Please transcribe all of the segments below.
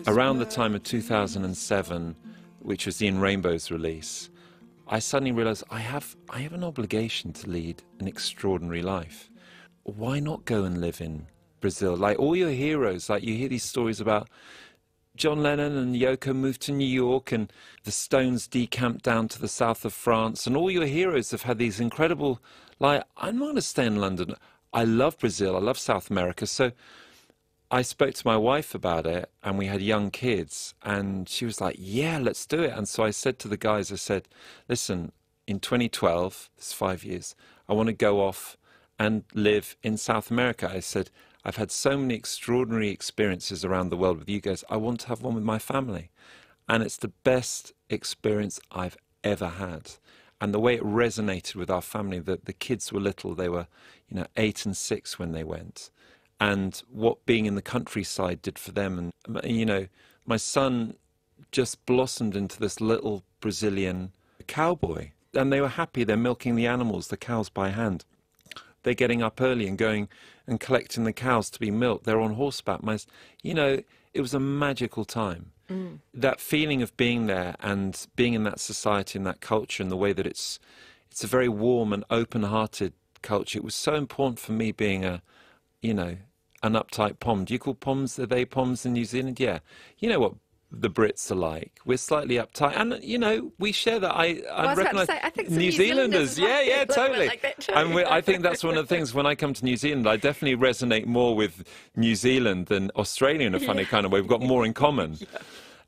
Around the time of 2007, which was the In Rainbows release, I suddenly realized I have an obligation to lead an extraordinary life. Why not go and live in Brazil? Like all your heroes, like you hear these stories about John Lennon and Yoko moved to New York and the Stones decamped down to the south of France, and all your heroes have had these incredible, like, I'm not going to stay in London. I love Brazil, I love South America. So I spoke to my wife about it, and we had young kids, and she was like, yeah, let's do it. And so I said to the guys, I said, listen, in 2012, it's 5 years, I want to go off and live in South America. I said, I've had so many extraordinary experiences around the world with you guys. I want to have one with my family. And it's the best experience I've ever had. And the way it resonated with our family, that the kids were little, they were, 8 and 6 when they went. And what being in the countryside did for them. And, my son just blossomed into this little Brazilian cowboy. And they were happy. They're milking the animals, the cows by hand. They're getting up early and going and collecting the cows to be milked. They're on horseback. It was a magical time. Mm. That feeling of being there and being in that society and that culture, and the way that it's a very warm and open-hearted culture. It was so important for me being an uptight Pom. Do you call Poms, are they Poms in New Zealand? Yeah. You know what the Brits are like. We're slightly uptight, and we share that. I recognise I think New Zealanders. Yeah, totally. Like that too. And I think that's one of the things when I come to New Zealand, I definitely resonate more with New Zealand than Australia in a funny kind of way. We've got more in common.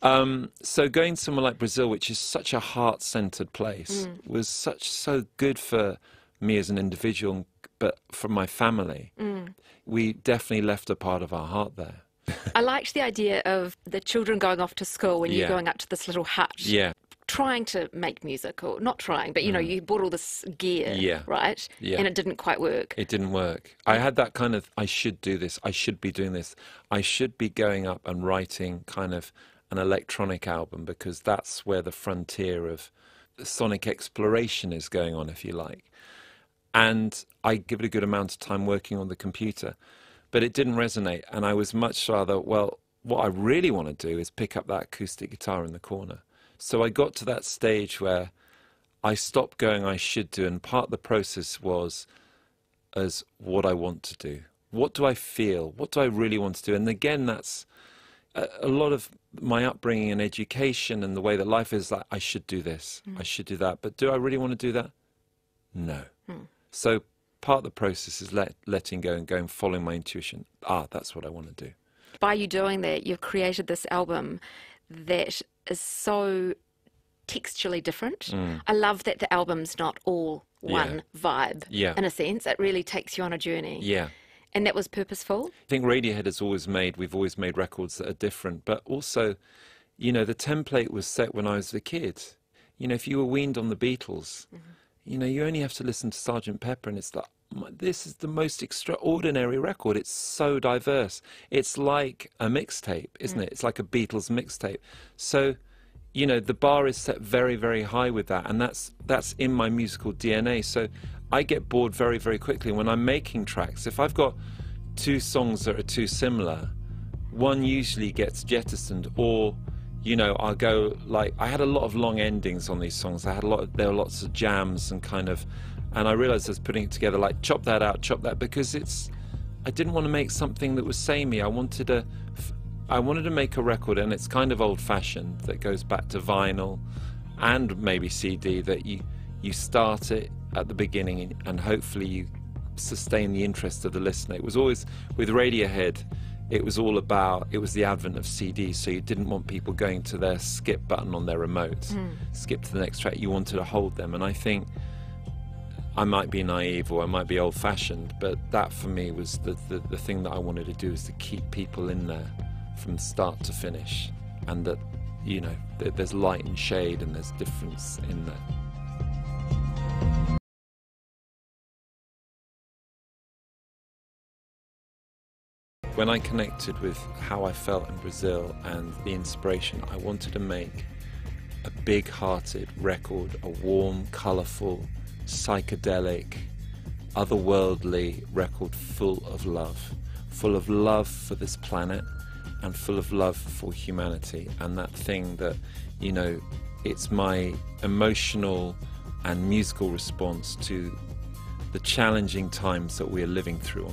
Yeah. So going somewhere like Brazil, which is such a heart-centered place, was so good for me as an individual, but for my family. We definitely left a part of our heart there. I liked the idea of the children going off to school and you going up to this little hut, trying to make music, or not trying, but you bought all this gear, right? Yeah. And it didn't quite work. It didn't work. I had that kind of, I should do this, I should be doing this, I should be going up and writing kind of an electronic album, because that's where the frontier of sonic exploration is going on, if you like. And I give it a good amount of time working on the computer. But it didn't resonate, and I was much rather, well, what I really want to do is pick up that acoustic guitar in the corner. So I got to that stage where I stopped going, I should do, and part of the process was as what I want to do. What do I feel? What do I really want to do? And again, that's a lot of my upbringing and education and the way that life is, like, I should do this, I should do that. But do I really want to do that? No. So part of the process is letting go and going, following my intuition. That's what I want to do. By you doing that, you've created this album that is so textually different. I love that the album's not all one vibe, in a sense. It really takes you on a journey. Yeah. And that was purposeful? I think Radiohead we've always made records that are different, but also, the template was set when I was a kid. If you were weaned on the Beatles, you only have to listen to Sgt. Pepper, and it's like, this is the most extraordinary record. It's so diverse. It's like a mixtape, isn't it? It's like a Beatles mixtape. So, the bar is set very, very high with that, and that's in my musical DNA. So I get bored very, very quickly. When I'm making tracks, if I've got two songs that are too similar, one usually gets jettisoned, or I'll go, like, I had a lot of long endings on these songs. There were lots of jams and I realized I was putting it together, like, chop that out, chop that, because I didn't want to make something that was samey. I wanted to make a record, and it's kind of old-fashioned, that goes back to vinyl and maybe CD, that you start it at the beginning and hopefully you sustain the interest of the listener. It was always, with Radiohead, it was the advent of CDs, so you didn't want people going to their skip button on their remote, skip to the next track. You wanted to hold them, and I think I might be naive or I might be old-fashioned, but that for me was the thing that I wanted to do, is to keep people in there from start to finish, and that, that there's light and shade and there's difference in there. When I connected with how I felt in Brazil and the inspiration, I wanted to make a big-hearted record, a warm, colourful, psychedelic, otherworldly record full of love for this planet and full of love for humanity. And that thing that, you know, it's my emotional and musical response to the challenging times that we're living through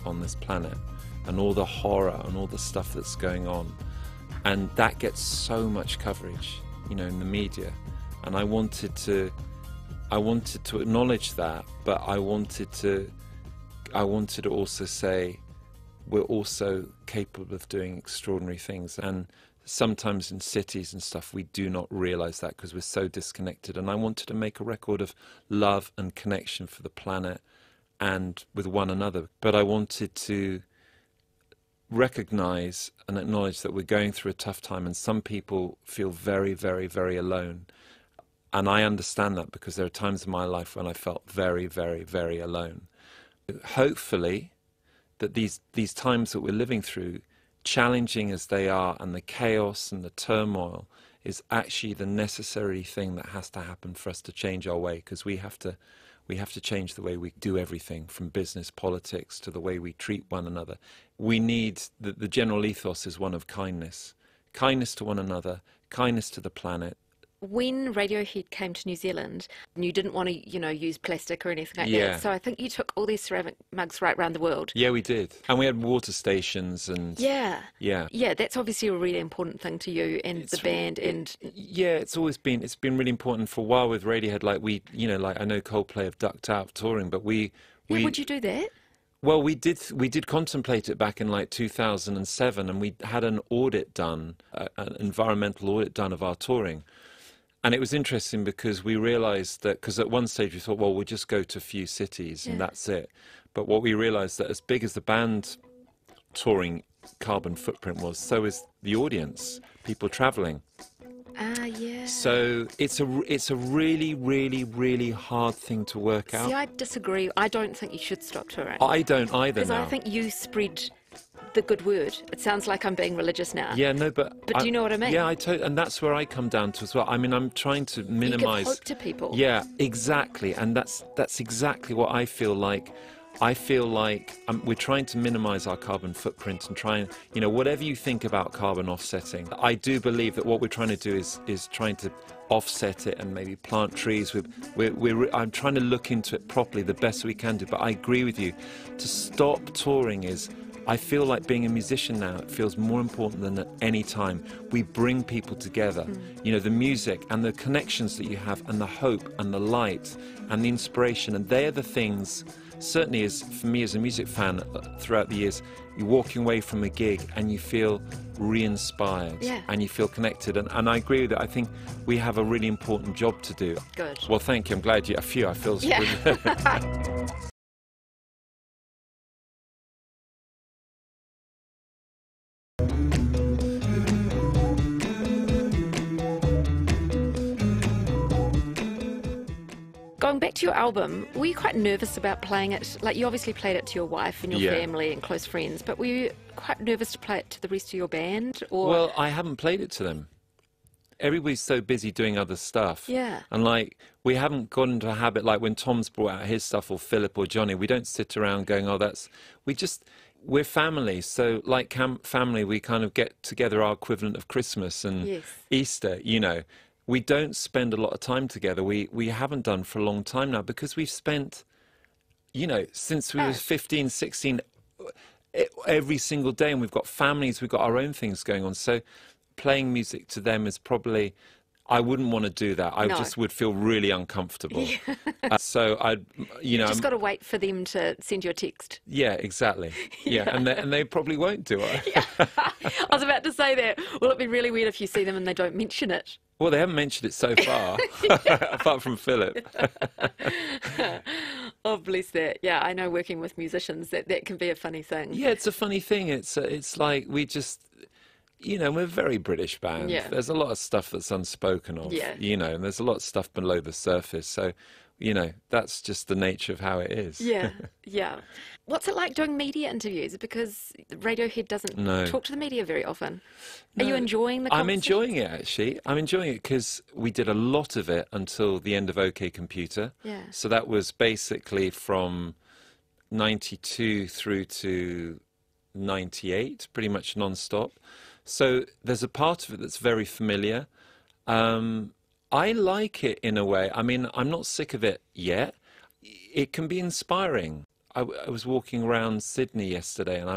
on this planet, and all the horror and all the stuff that's going on. And that gets so much coverage, you know, in the media. And I wanted to acknowledge that, but I wanted to also say we're also capable of doing extraordinary things. And sometimes in cities and stuff, we do not realize that because we're so disconnected. And I wanted to make a record of love and connection for the planet and with one another. But I wanted to recognize and acknowledge that we're going through a tough time, and some people feel very, very, very alone. And I understand that, because there are times in my life when I felt very, very, very alone. Hopefully that these times that we're living through, challenging as they are, and the chaos and the turmoil, is actually the necessary thing that has to happen for us to change our way, because we have to change the way we do everything, from business, politics, to the way we treat one another. We need, the general ethos is one of kindness. Kindness to one another, kindness to the planet. When Radiohead came to New Zealand, you didn't want to, you know, use plastic or anything like that. So I think you took all these ceramic mugs right around the world. Yeah, we did. And we had water stations and... Yeah, that's obviously a really important thing to you and the band. Yeah, it's been really important for a while with Radiohead. Like I know Coldplay have ducked out touring, but we would you do that? Well, we did contemplate it back in like 2007, and we had an audit done, an environmental audit done of our touring. And it was interesting because we realized that, because at one stage we thought, well, we'll just go to a few cities and that's it. But what we realized, that as big as the band touring carbon footprint was, so is the audience, people traveling. Yeah. So it's a really, really, really hard thing to work out. See, I disagree. I don't think you should stop touring. I don't either. Because I think you spread the good word. It sounds like I'm being religious now. Yeah, no, but do you know what I mean? Yeah, and that's where I come down to as well. I mean, I'm trying to minimise. You give hope to people. Yeah, exactly, and that's exactly what I feel like. I feel like we're trying to minimise our carbon footprint and try and, you know, whatever you think about carbon offsetting, I do believe that what we're trying to do is trying to offset it and maybe plant trees. I'm trying to look into it properly the best we can do. But I agree with you. To stop touring is, I feel like being a musician now, it feels more important than at any time. We bring people together. You know, the music and the connections that you have, and the hope and the light and the inspiration, and they are the things. Certainly, as for me as a music fan, throughout the years, you're walking away from a gig and you feel re-inspired and you feel connected. And I agree with it. I think we have a really important job to do. Good. Well, thank you. I'm glad I feel really... Going back to your album, were you quite nervous about playing it? Like, you obviously played it to your wife and your family and close friends, but were you quite nervous to play it to the rest of your band? Or? Well, I haven't played it to them. Everybody's so busy doing other stuff. Yeah. And like, we haven't got into a habit, like when Tom's brought out his stuff, or Philip or Johnny, we don't sit around going, oh, we're family. So like family, we kind of get together our equivalent of Christmas and Easter, you know. We don't spend a lot of time together. We haven't done for a long time now, because we've spent, you know, since we were 15, 16, every single day, and we've got families, we've got our own things going on. So playing music to them is probably, I wouldn't want to do that. I just would feel really uncomfortable. So you just got to wait for them to send you a text. Yeah, exactly. Yeah, and they probably won't do it. I was about to say that. Will it be really weird if you see them and they don't mention it? Well, they haven't mentioned it so far, apart from Philip. Oh, bless that. Yeah, I know, working with musicians, that can be a funny thing. Yeah, it's a funny thing. It's like we just, you know, we're a very British band. Yeah. There's a lot of stuff that's unspoken of, you know, and there's a lot of stuff below the surface. So, you know, that's just the nature of how it is. Yeah, yeah. What's it like doing media interviews? Because Radiohead doesn't talk to the media very often. Are you enjoying the conversation? I'm enjoying it, actually. I'm enjoying it because we did a lot of it until the end of OK Computer. Yeah. So that was basically from 92 through to 98, pretty much non-stop. So there's a part of it that's very familiar. I like it in a way. I mean, I'm not sick of it yet. It can be inspiring. I was walking around Sydney yesterday, and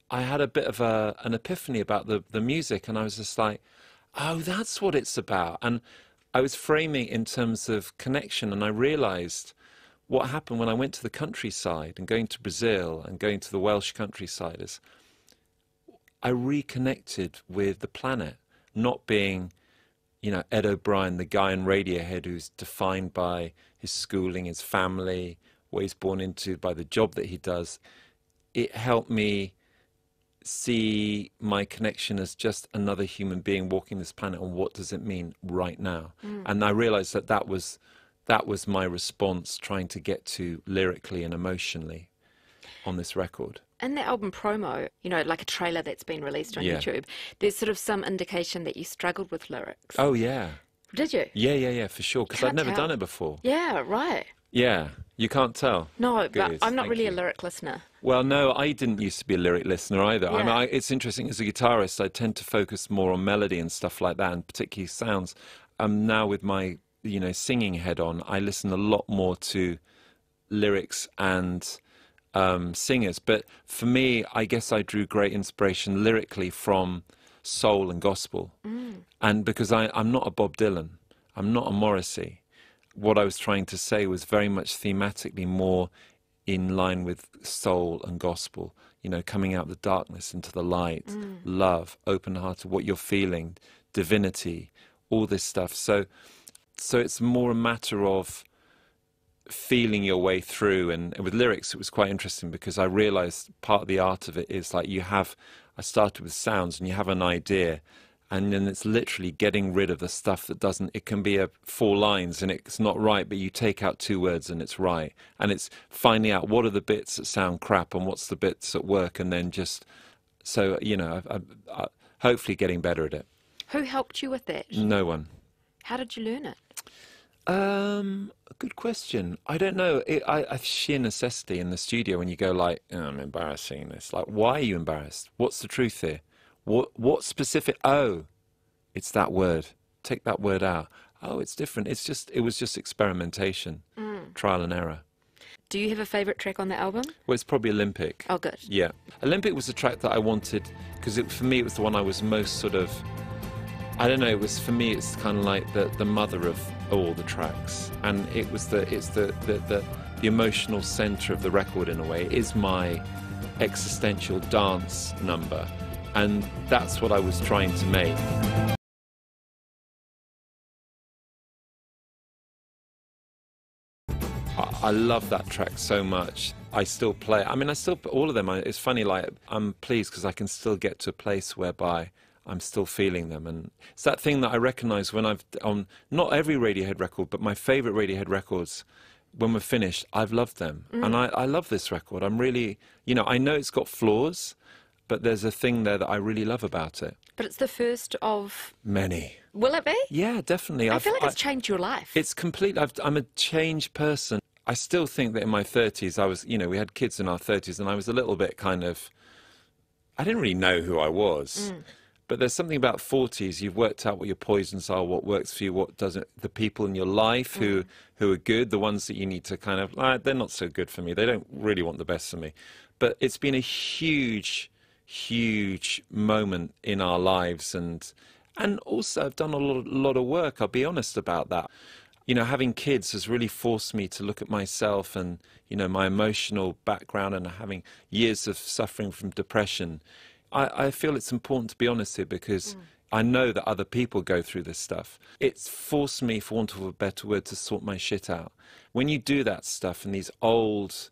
I had a bit of an epiphany about the music, and I was just like, oh, that's what it's about. And I was framing it in terms of connection, and I realized what happened when I went to the countryside and going to Brazil and going to the Welsh countryside is I reconnected with the planet, not being, you know, Ed O'Brien, the guy in Radiohead who's defined by his schooling, his family, what he's born into, by the job that he does. It helped me see my connection as just another human being walking this planet, and what does it mean right now? And I realized that was my response, trying to get to lyrically and emotionally on this record. In the album promo, you know, like a trailer that's been released on YouTube, there's sort of some indication that you struggled with lyrics. Oh, yeah. Did you? Yeah, for sure, because I'd never done it before. Yeah, right. Yeah, you can't tell. No, but I'm not really a lyric listener. Well, no, I didn't used to be a lyric listener either. Yeah. I mean, it's interesting, as a guitarist, I tend to focus more on melody and stuff like that, and particularly sounds. Now with my, you know, singing head on, I listen a lot more to lyrics and singers. But for me, I guess I drew great inspiration lyrically from soul and gospel. And because I'm not a Bob Dylan, I'm not a Morrissey. What I was trying to say was very much thematically more in line with soul and gospel, you know, coming out of the darkness into the light, love, open-hearted, what you're feeling, divinity, all this stuff. So it's more a matter of feeling your way through. And with lyrics, it was quite interesting because I realized part of the art of it is like I started with sounds, and you have an idea, and then it's literally getting rid of the stuff that doesn't. It can be 4 lines and it's not right, but you take out 2 words and it's right. And it's finding out what are the bits that sound crap and what's the bits that work, and then just, so, you know, hopefully getting better at it. Who helped you with that? No one. How did you learn it? Good question. I don't know. I sheer necessity in the studio, when you go like, oh, I'm embarrassing this. Like, why are you embarrassed? What's the truth here? What specific? Oh, it's that word. Take that word out. Oh, it's different. It was just experimentation, trial and error. Do you have a favourite track on the album? Well, it's probably Olympic. Oh, good. Yeah. Olympic was the track that I wanted, because for me it was the one I was most sort of, I don't know, it was, for me it's kind of like the mother of all the tracks. And it's the emotional centre of the record in a way. It is my existential dance number. And that's what I was trying to make. I love that track so much. I still play. I mean, all of them. It's funny, like, I'm pleased because I can still get to a place whereby I'm still feeling them. And it's that thing that I recognise when I've, on not every Radiohead record, but my favourite Radiohead records, when we're finished, I've loved them. And I love this record. I'm really, you know, I know it's got flaws, but there's a thing there that I really love about it. But it's the first of many. Will it be? Yeah, definitely. I feel like it's changed your life. It's complete. I'm a changed person. I still think that in my 30s, I was, you know, we had kids in our 30s, and I was a little bit kind of, I didn't really know who I was. But there's something about 40s, you've worked out what your poisons are, what works for you, what doesn't, the people in your life who are good, the ones that you need to kind of, they're not so good for me, they don't really want the best for me. But it's been a huge moment in our lives, and also I've done a lot of work, I'll be honest about that. You know, having kids has really forced me to look at myself and, you know, my emotional background, and having years of suffering from depression. I feel it's important to be honest here, because I know that other people go through this stuff. It's forced me, for want of a better word, to sort my shit out. When you do that stuff and these old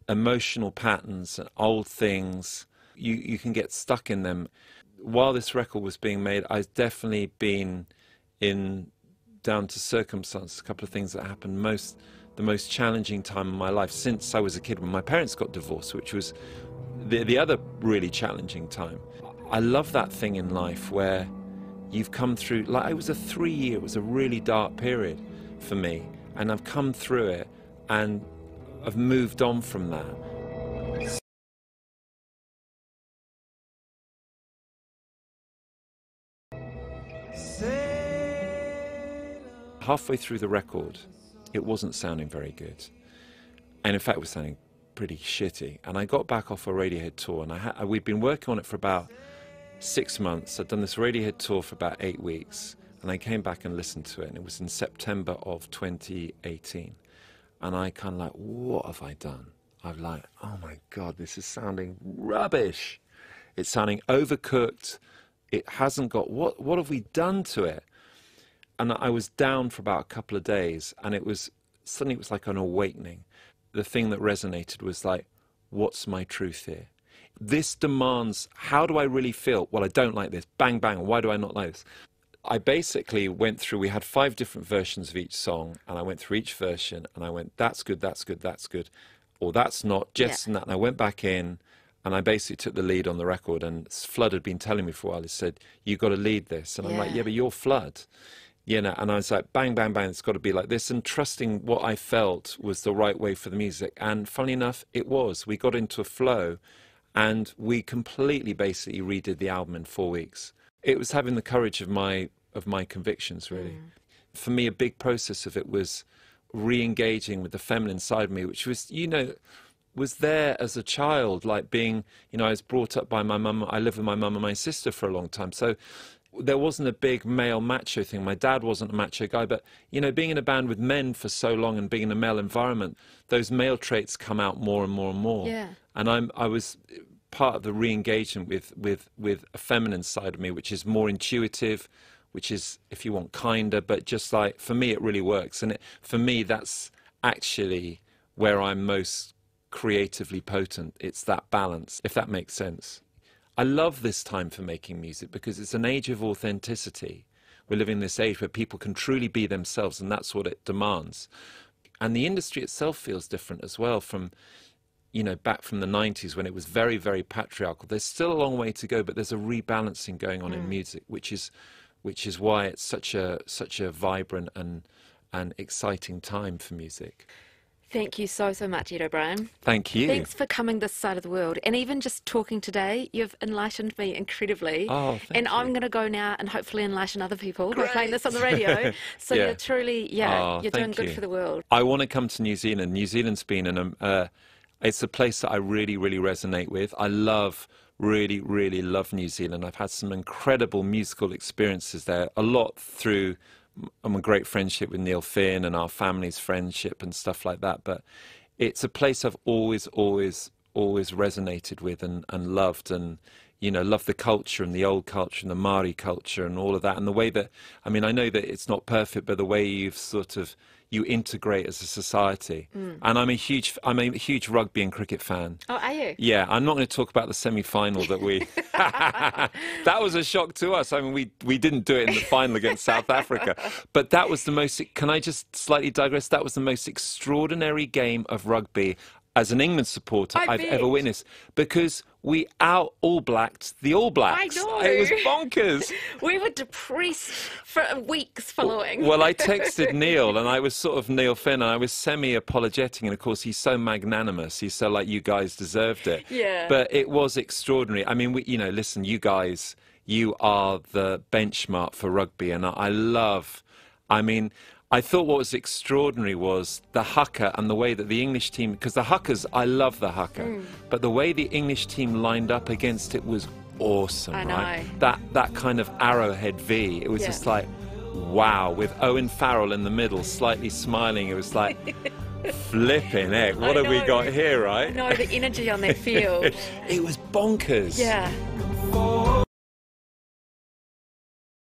emotional patterns and old things, you can get stuck in them. While this record was being made, I've definitely been down to circumstance, a couple of things that happened. The most challenging time in my life since I was a kid, when my parents got divorced, which was the other really challenging time. I love that thing in life where you've come through, like, it was it was a really dark period for me, and I've come through it and I've moved on from that. Halfway through the record, it wasn't sounding very good. And in fact, it was sounding pretty shitty. And I got back off a Radiohead tour, and we'd been working on it for about 6 months. I'd done this Radiohead tour for about 8 weeks, and I came back and listened to it, and it was in September of 2018. And I kind of like, what have I done? I'm like, oh my God, this is sounding rubbish. It's sounding overcooked. It hasn't got, what have we done to it? And I was down for about a couple of days, and suddenly it was like an awakening. The thing that resonated was like, what's my truth here? This demands, how do I really feel? Well, I don't like this. Bang, bang. Why do I not like this? I basically went through, we had 5 different versions of each song, and I went through each version, and I went, that's good, that's good, that's good. Or that's not, just that. And I went back in, and I basically took the lead on the record, and Flood had been telling me for a while, he said, you got to lead this. And I'm like, yeah, but you're Flood. You know, and I was like, bang, bang, bang, it's got to be like this. And trusting what I felt was the right way for the music. And funnily enough, it was. We got into a flow, and we completely basically redid the album in 4 weeks. It was having the courage of my convictions, really. For me, a big process of it was re-engaging with the feminine side of me, which was, you know, was there as a child, like being, you know, I was brought up by my mum. I lived with my mum and my sister for a long time. So there wasn't a big male macho thing. My dad wasn't a macho guy, but, you know, being in a band with men for so long and being in a male environment, those male traits come out more and more and more. Yeah. And I was part of the re-engagement with a feminine side of me, which is more intuitive, which is, if you want, kinder, but just like, for me, it really works. And for me, that's actually where I'm most creatively potent. It's that balance, if that makes sense. I love this time for making music because it's an age of authenticity. We're living in this age where people can truly be themselves, and that's what it demands. And the industry itself feels different as well from, you know, back from the 90s when it was very, very patriarchal. There's still a long way to go, but there's a rebalancing going on in music, which is why it's such a vibrant and exciting time for music. Thank you so much, Ed O'Brien. Thank you. Thanks for coming this side of the world. And even just talking today, you've enlightened me incredibly. Oh, thank you. And I'm going to go now and hopefully enlighten other people by playing this on the radio. So you're truly, you're doing good for the world. I want to come to New Zealand. New Zealand's been it's a place that I really, really resonate with. I really, really love New Zealand. I've had some incredible musical experiences there, a lot through a great friendship with Neil Finn and our family's friendship and stuff like that. But it's a place I've always resonated with and loved, and, you know, love the culture and the old culture and the Māori culture and all of that. And the way that, I mean, I know that it's not perfect, but the way you integrate as a society. And I'm a huge rugby and cricket fan. Oh, are you? Yeah, I'm not going to talk about the semi-final that we... That was a shock to us. I mean, we didn't do it in the final against South Africa. But that was the most... Can I just slightly digress? That was the most extraordinary game of rugby as an England supporter I've ever witnessed, because we out-all-blacked the All Blacks. I know. It was bonkers. We were depressed for weeks following. Well, I texted Neil, and I was sort of Neil Finn, and I was semi-apologetic, and of course he's so magnanimous. He's so like, you guys deserved it. Yeah. But it was extraordinary. I mean, listen, you guys, you are the benchmark for rugby, and I thought what was extraordinary was the haka and the way that the English team, because the huckers, I love the haka, but the way the English team lined up against it was awesome, right? That kind of arrowhead V, it was just like, wow, with Owen Farrell in the middle, slightly smiling, it was like, flipping heck, what have we got here, right? No, the energy on that field. It was bonkers. Yeah.